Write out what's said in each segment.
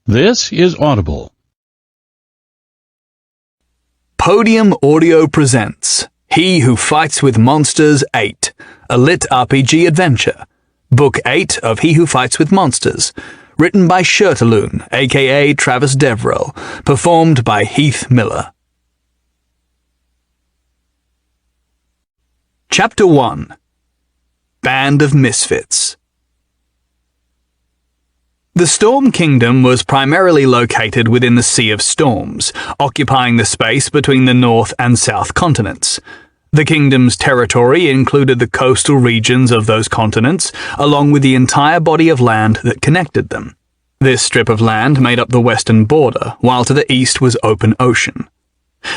This is Audible. Podium Audio presents He Who Fights with Monsters 8, a lit RPG adventure. Book 8 of He Who Fights with Monsters, written by Shirtaloon, aka Travis Deverell, performed by Heath Miller. Chapter 1. Band of Misfits. The Storm Kingdom was primarily located within the Sea of Storms, occupying the space between the North and South continents. The kingdom's territory included the coastal regions of those continents, along with the entire body of land that connected them. This strip of land made up the western border, while to the east was open ocean.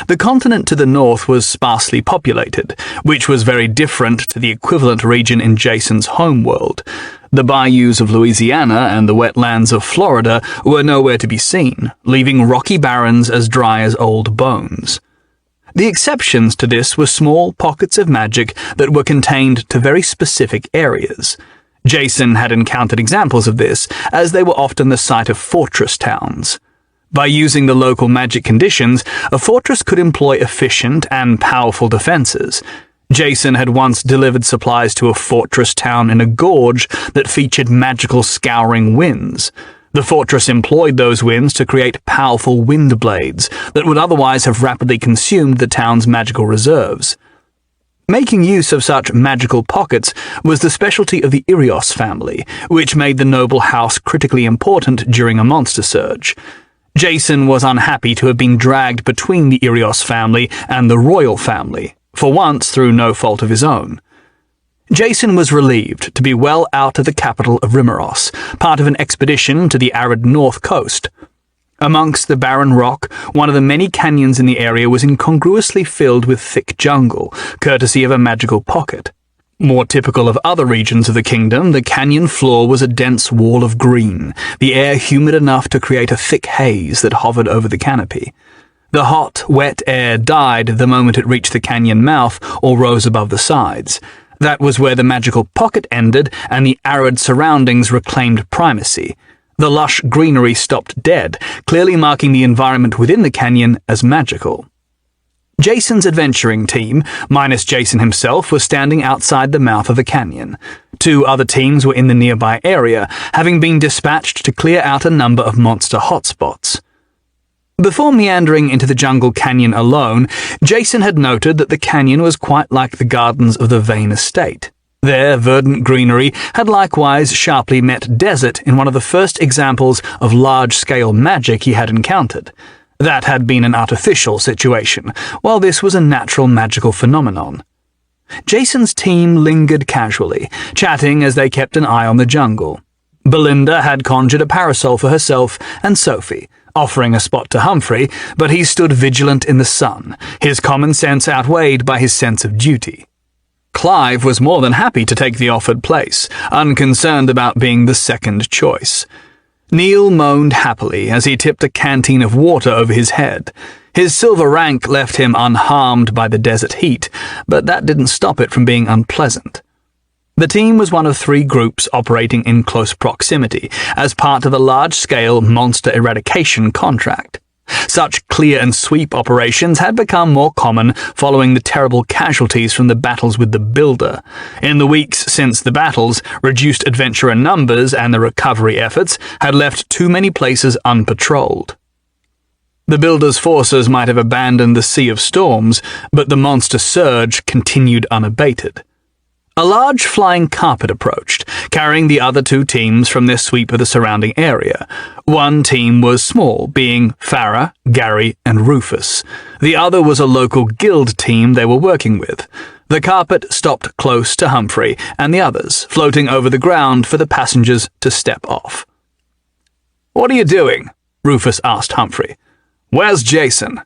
The continent to the north was sparsely populated, which was very different to the equivalent region in Jason's homeworld. The bayous of Louisiana and the wetlands of Florida were nowhere to be seen, leaving rocky barrens as dry as old bones. The exceptions to this were small pockets of magic that were contained to very specific areas. Jason had encountered examples of this, as they were often the site of fortress towns. By using the local magic conditions, a fortress could employ efficient and powerful defenses. Jason had once delivered supplies to a fortress town in a gorge that featured magical scouring winds. The fortress employed those winds to create powerful wind blades that would otherwise have rapidly consumed the town's magical reserves. Making use of such magical pockets was the specialty of the Irios family, which made the noble house critically important during a monster surge. Jason was unhappy to have been dragged between the Irios family and the royal family, for once through no fault of his own. Jason was relieved to be well out of the capital of Rimeros, part of an expedition to the arid north coast. Amongst the barren rock, one of the many canyons in the area was incongruously filled with thick jungle, courtesy of a magical pocket. More typical of other regions of the kingdom, the canyon floor was a dense wall of green, the air humid enough to create a thick haze that hovered over the canopy. The hot, wet air died the moment it reached the canyon mouth or rose above the sides. That was where the magical pocket ended and the arid surroundings reclaimed primacy. The lush greenery stopped dead, clearly marking the environment within the canyon as magical. Jason's adventuring team, minus Jason himself, was standing outside the mouth of the canyon. Two other teams were in the nearby area, having been dispatched to clear out a number of monster hotspots. Before meandering into the jungle canyon alone, Jason had noted that the canyon was quite like the gardens of the Vane estate. Their verdant greenery had likewise sharply met desert in one of the first examples of large-scale magic he had encountered. That had been an artificial situation, while this was a natural magical phenomenon. Jason's team lingered casually, chatting as they kept an eye on the jungle. Belinda had conjured a parasol for herself and Sophie, offering a spot to Humphrey, but he stood vigilant in the sun, his common sense outweighed by his sense of duty. Clive was more than happy to take the offered place, unconcerned about being the second choice. Neil moaned happily as he tipped a canteen of water over his head. His silver rank left him unharmed by the desert heat, but that didn't stop it from being unpleasant. The team was one of 3 groups operating in close proximity as part of a large-scale monster eradication contract. Such clear and sweep operations had become more common following the terrible casualties from the battles with the Builder. In the weeks since the battles, reduced adventurer numbers and the recovery efforts had left too many places unpatrolled. The Builder's forces might have abandoned the Sea of Storms, but the monster surge continued unabated. A large flying carpet approached, carrying the other 2 teams from their sweep of the surrounding area. One team was small, being Farah, Gary, and Rufus. The other was a local guild team they were working with. The carpet stopped close to Humphrey and the others, floating over the ground for the passengers to step off. "What are you doing?" Rufus asked Humphrey. "Where's Jason?"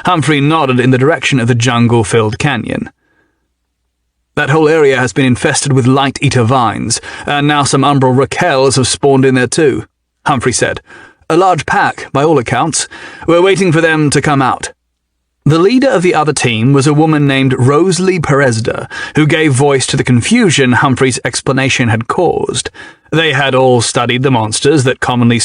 Humphrey nodded in the direction of the jungle-filled canyon. "That whole area has been infested with light-eater vines, and now some umbral raquels have spawned in there too," Humphrey said. "A large pack, by all accounts. We're waiting for them to come out." The leader of the other team was a woman named Rosalie Perezda, who gave voice to the confusion Humphrey's explanation had caused. They had all studied the monsters that commonly